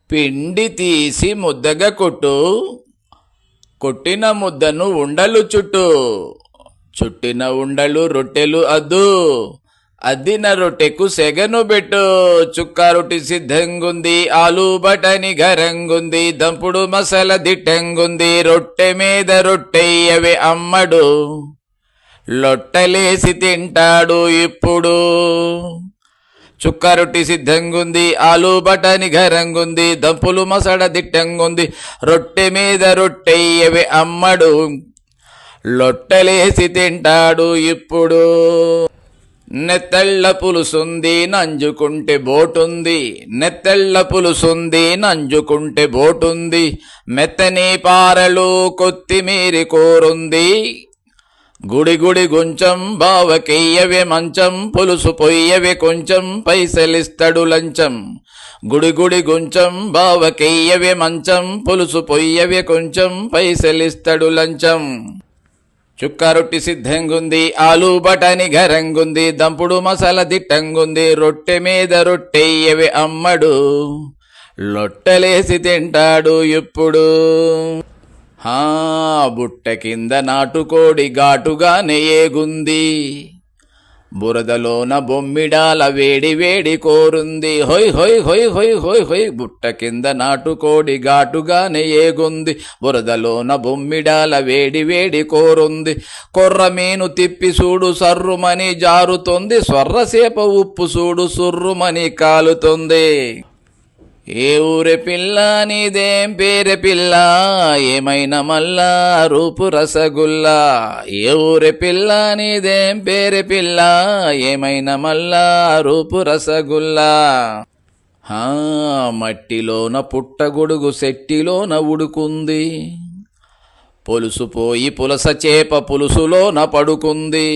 పిండి తీసి ముద్దగా కొట్టు, కొట్టిన ముద్దను ఉండలు చుట్టు, చుట్టిన ఉండలు రొట్టెలు అద్దు, అద్దిన రొట్టెకు సెగను పెట్టు. చుక్క రొట్టి సిద్ధంగుంది, ఆలు బటని గరంగుంది, దంపుడు మసాల దిట్టంగుంది, రొట్టె మీద రొట్టెయ్యవే అమ్మడు, లొట్టలేసి తింటాడు ఇప్పుడు. చుక్క రొట్టి సిద్ధంగుంది, ఆలు బటని గరంగుంది, దంపులు మసడ దిట్టంగుంది, రొట్టె మీద రొట్టెయ్యవే అమ్మడు, లొట్టలేసి తింటాడు ఇప్పుడు. నెత్తెళ్ళ పులుసుంది, నంజుకుంటే బోటుంది, నెత్తెళ్ళ పులుసుంది, నంజుకుంటే బోటుంది, మెత్తని పారలు కొత్తిమీరి కూరుంది, గుడి గుడి గుంచం బావకెయ్యవే మంచం, పులుసు పొయ్యవే కొంచెం పైసలిస్తడు లంచం. గుడి గుడి గుంచం బావకెయ్యవే మంచం, పులుసు పొయ్యవే కొంచెం పైసలిస్తడు లంచం. చుక్క రొట్టి సిద్ధంగుంది, ఆలు బటని గరంగుంది, దంపుడు మసాల దిట్టంగుంది, రొట్టె మీద రొట్టెయ్యవే అమ్మడు, లొట్టలేసి తింటాడు ఇప్పుడు. బుట్ట కింద నాటుకోడి ఘాటుగానే ఏగుంది, బురదలోన బొమ్మిడాల వేడి వేడి కోరుంది, హొయ్ హొయ్ హొయ్ హొయ్ హొయ్ హొయ్. బుట్ట కింద నాటుకోడి ఘాటుగానే ఏగుంది, బురదలోన బొమ్మిడాల వేడి వేడి కోరుంది, కొర్రమీను తిప్పి చూడు సర్రుమని జారుతుంది, సొర్రసేప ఉప్పు చూడు సుర్రుమని కాలుతుంది. ఏ ఊరె పిల్ల నీదేం పేరె పిల్ల, ఏమైనా మల్లా రూపు రసగుల్లా. ఏ ఊరె పిల్ల నీదేం పేరె పిల్ల, ఏమైనా మల్లా రూపు రసగుల్లా. మట్టిలోన పుట్టగొడుగు సెట్టిలోన ఉడుకుంది, పులుసు పోయి పులస చేప పులుసులోన పడుకుంది,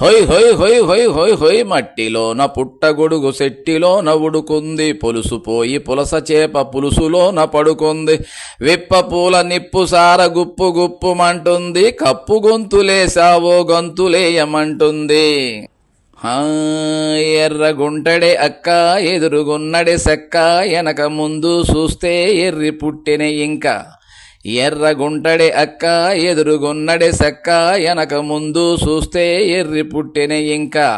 హొయ్ హొయ్ హొయ్ హొయ్ హొయ్ హొయ్. మట్టిలోన పుట్టగొడుగు సెట్టిలోన ఉడుకుంది, పులుసు పోయి పులస చేప పులుసులోన పడుకుంది, విప్ప పూల నిప్పు సార గుప్పు గుప్పుమంటుంది, కప్పు గొంతులేసావో గొంతులేయమంటుంది. ఎర్రగుంటడే అక్క ఎదురుగున్నడే సెక్క, వెనక ముందు చూస్తే ఎర్రి పుట్టెనే ఇంకా. ఎర్రగుంటడే అక్క ఎదురుగున్నడే సెక్క, వెనక ముందు చూస్తే ఎర్రి పుట్టెనే ఇంకా.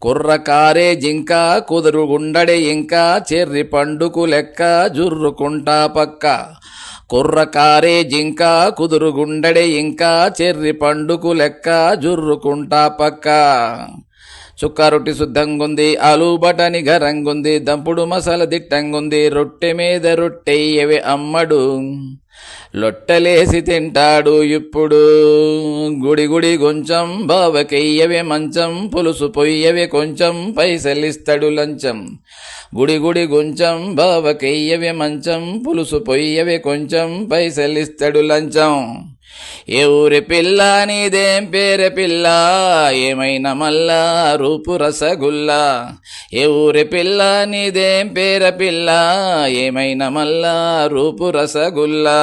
కుర్రకారే జింక కుదురుగుండడే ఇంకా, చెర్రి పండుకు లెక్క జుర్రుకుంటా పక్క. కుర్రకారే జింక కుదురుగుండడే ఇంకా, చెర్రి పండుకు లెక్క జుర్రుకుంటా పక్క. చుక్క రొట్టి శుద్ధంగుంది, ఆలు బటని గరంగుంది, దంపుడు మసాల దిట్టంగుంది, రొట్టె మీద రొట్టెయ్యవే అమ్మడు, లొట్టలేసి తింటాడు ఇప్పుడు. గుడి గుడి గుంచం బావకెయ్యవే మంచం, పులుసు పొయ్యవే కొంచెం పైసలిస్తడు లంచం. గుడి గుడి గుంచం బావకెయ్యవే మంచం, పులుసు పొయ్యవే కొంచెం పైసలిస్తడు లంచం. ఏ ఊరి పిల్ల నీదేం పేరె పిల్ల, ఏమైనా మల్లా రూపు రసగుల్లా. ఏ ఊరి పిల్ల నీదేం పేరె పిల్ల, ఏమైనా మల్లా రూపు రసగుల్లా.